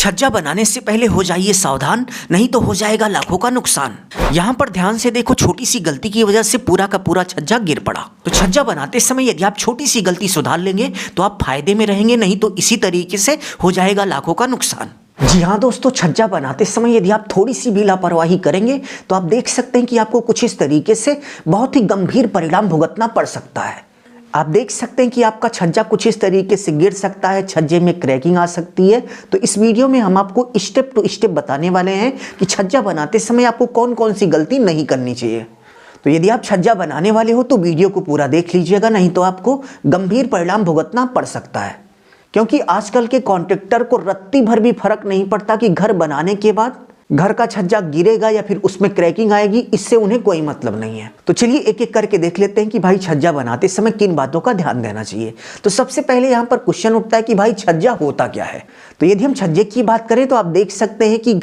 छज्जा बनाने से पहले हो जाइए सावधान, नहीं तो हो जाएगा लाखों का नुकसान। यहाँ पर ध्यान से देखो, छोटी सी गलती की वजह से पूरा का पूरा छज्जा गिर पड़ा। तो छज्जा बनाते समय यदि आप छोटी सी गलती सुधार लेंगे तो आप फायदे में रहेंगे, नहीं तो इसी तरीके से हो जाएगा लाखों का नुकसान। जी हाँ दोस्तों, छज्जा बनाते समय यदि आप थोड़ी सी भी लापरवाही करेंगे तो आप देख सकते हैं कि आपको कुछ इस तरीके से बहुत ही गंभीर परिणाम भुगतना पड़ सकता है। आप देख सकते हैं कि आपका छज्जा कुछ इस तरीके से गिर सकता है, छज्जे में क्रैकिंग आ सकती है। तो इस वीडियो में हम आपको स्टेप टू स्टेप बताने वाले हैं कि छज्जा बनाते समय आपको कौन कौन सी गलती नहीं करनी चाहिए। तो यदि आप छज्जा बनाने वाले हो तो वीडियो को पूरा देख लीजिएगा, नहीं तो आपको गंभीर परिणाम भुगतना पड़ सकता है। क्योंकि आजकल के कॉन्ट्रैक्टर को रत्ती भर भी फर्क नहीं पड़ता कि घर बनाने के बाद घर का छज्जा गिरेगा या फिर उसमें क्रैकिंग आएगी, इससे उन्हें कोई मतलब नहीं है। तो चलिए एक एक करके देख लेते हैं कि भाई छज्जा बनाते समय किन बातों का ध्यान देना चाहिए। तो सबसे पहले यहाँ पर क्वेश्चन उठता है कि भाई छज्जा होता क्या है। तो यदि हम छज्जे की बात करें तो आप देख सकते हैं कि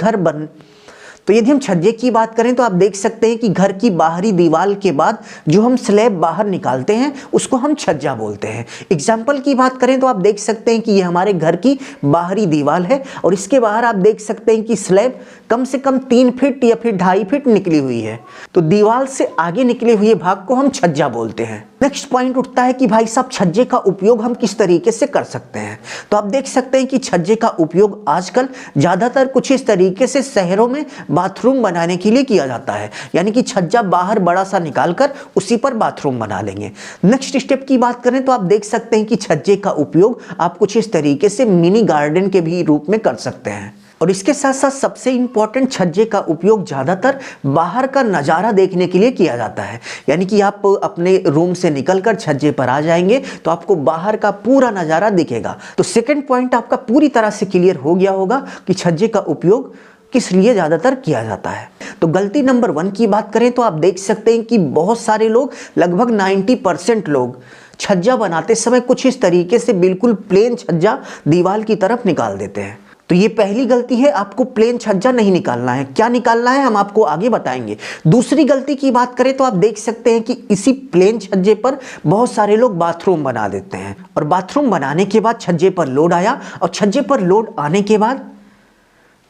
आप देख सकते हैं कि घर की बाहरी दीवार के बाद जो हम स्लैब बाहर निकालते हैं उसको हम छज्जा बोलते हैं। एग्जाम्पल की बात करें तो आप देख सकते हैं कि ये हमारे घर की बाहरी दीवार है और इसके बाहर आप देख सकते हैं कि स्लैब कम से कम 3 फीट या फिर 2.5 फीट निकली हुई है। तो दीवार से आगे निकले हुए भाग को हम छज्जा बोलते हैं। नेक्स्ट पॉइंट उठता है कि भाई साहब छज्जे का उपयोग हम किस तरीके से कर सकते हैं। तो आप देख सकते हैं कि छज्जे का उपयोग आजकल ज़्यादातर कुछ इस तरीके से शहरों में बाथरूम बनाने के लिए किया जाता है, यानी कि छज्जा बाहर बड़ा सा निकालकर उसी पर बाथरूम बना लेंगे। नेक्स्ट स्टेप की बात करें तो आप देख सकते हैं कि छज्जे का उपयोग आप कुछ इस तरीके से मिनी गार्डन के भी रूप में कर सकते हैं। और इसके साथ साथ सबसे इंपॉर्टेंट, छज्जे का उपयोग ज़्यादातर बाहर का नज़ारा देखने के लिए किया जाता है, यानी कि आप अपने रूम से निकलकर छज्जे पर आ जाएंगे तो आपको बाहर का पूरा नज़ारा दिखेगा। तो सेकंड पॉइंट आपका पूरी तरह से क्लियर हो गया होगा कि छज्जे का उपयोग किस लिए ज़्यादातर किया जाता है। तो गलती नंबर 1 की बात करें तो आप देख सकते हैं कि बहुत सारे लोग, लगभग 90% लोग छज्जा बनाते समय कुछ इस तरीके से बिल्कुल प्लेन छज्जा दीवार की तरफ निकाल देते हैं। तो ये पहली गलती है, आपको प्लेन छज्जा नहीं निकालना है। क्या निकालना है हम आपको आगे बताएंगे। दूसरी गलती की बात करें तो आप देख सकते हैं कि इसी प्लेन छज्जे पर बहुत सारे लोग बाथरूम बना देते हैं और बाथरूम बनाने के बाद छज्जे पर लोड आया और छज्जे पर लोड आने के बाद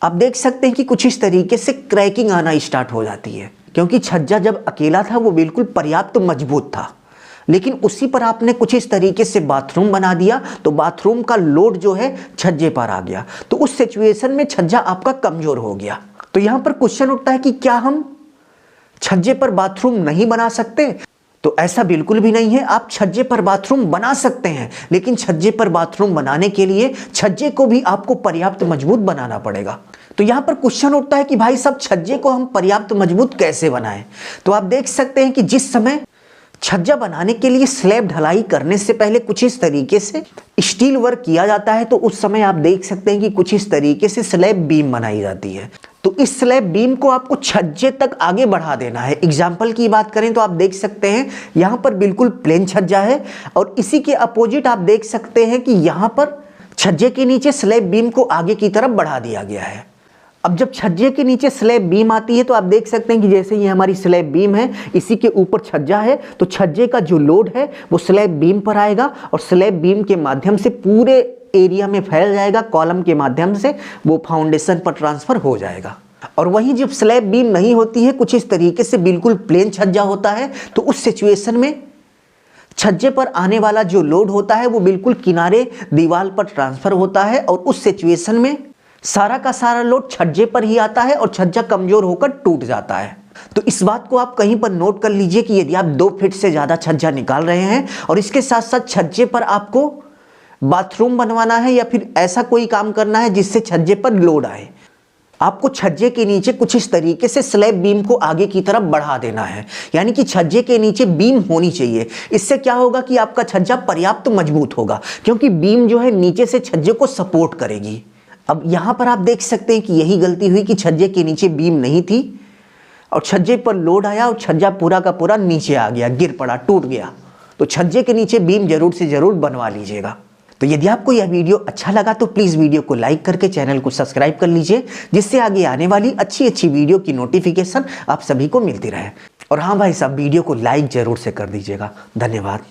आप देख सकते हैं कि कुछ इस तरीके से क्रैकिंग आना स्टार्ट हो जाती है। क्योंकि छज्जा जब अकेला था वो बिल्कुल पर्याप्त मजबूत था, लेकिन उसी पर आपने कुछ इस तरीके से बाथरूम बना दिया तो बाथरूम का लोड जो है छज्जे पर आ गया। तो उस सिचुएशन में छज्जा आपका कमजोर हो गया। तो यहाँ पर क्वेश्चन उठता है कि क्या हम छज्जे पर बाथरूम नहीं बना सकते। तो ऐसा बिल्कुल भी नहीं है, आप छज्जे पर बाथरूम बना सकते हैं, लेकिन छज्जे पर बाथरूम बनाने के लिए छज्जे को भी आपको पर्याप्त मजबूत बनाना पड़ेगा। तो यहाँ पर क्वेश्चन उठता है कि भाई साहब छज्जे को हम पर्याप्त मजबूत कैसे बनाएं। तो आप देख सकते हैं कि जिस समय छज्जा बनाने के लिए स्लैब ढलाई करने से पहले कुछ इस तरीके से स्टील वर्क किया जाता है, तो उस समय आप देख सकते हैं कि कुछ इस तरीके से स्लैब बीम बनाई जाती है। तो इस स्लैब बीम को आपको छज्जे तक आगे बढ़ा देना है। एग्जाम्पल की बात करें तो आप देख सकते हैं यहाँ पर बिल्कुल प्लेन छज्जा है और इसी के अपोजिट आप देख सकते हैं कि यहाँ पर छज्जे के नीचे स्लैब बीम को आगे की तरफ बढ़ा दिया गया है। अब जब छज्जे के नीचे स्लैब बीम आती है तो आप देख सकते हैं कि जैसे ये हमारी स्लैब बीम है, इसी के ऊपर छज्जा है, तो छज्जे का जो लोड है वो स्लैब बीम पर आएगा और स्लैब बीम के माध्यम से पूरे एरिया में फैल जाएगा। कॉलम के माध्यम से वो फाउंडेशन पर ट्रांसफर हो जाएगा। और वहीं जब स्लैब बीम नहीं होती है, कुछ इस तरीके से बिल्कुल प्लेन छज्जा होता है, तो उस सिचुएशन में छज्जे पर आने वाला जो लोड होता है वो बिल्कुल किनारे दीवार पर ट्रांसफर होता है और उस सिचुएशन में सारा का सारा लोड छज्जे पर ही आता है और छज्जा कमजोर होकर टूट जाता है। तो इस बात को आप कहीं पर नोट कर लीजिए कि यदि आप 2 फीट से ज़्यादा छज्जा निकाल रहे हैं और इसके साथ साथ छज्जे पर आपको बाथरूम बनवाना है या फिर ऐसा कोई काम करना है जिससे छज्जे पर लोड आए, आपको छज्जे के नीचे कुछ इस तरीके से स्लैब बीम को आगे की तरफ बढ़ा देना है, यानी कि छज्जे के नीचे बीम होनी चाहिए। इससे क्या होगा कि आपका छज्जा पर्याप्त मजबूत होगा, क्योंकि बीम जो है नीचे से छज्जे को सपोर्ट करेगी। अब यहाँ पर आप देख सकते हैं कि यही गलती हुई कि छज्जे के नीचे बीम नहीं थी और छज्जे पर लोड आया और छज्जा पूरा का पूरा नीचे आ गया, गिर पड़ा, टूट गया। तो छज्जे के नीचे बीम जरूर से जरूर बनवा लीजिएगा। तो यदि आपको यह वीडियो अच्छा लगा तो प्लीज़ वीडियो को लाइक करके चैनल को सब्सक्राइब कर लीजिए, जिससे आगे आने वाली अच्छी वीडियो की नोटिफिकेशन आप सभी को मिलती रहे। और हाँ भाई साहब, वीडियो को लाइक जरूर से कर दीजिएगा। धन्यवाद।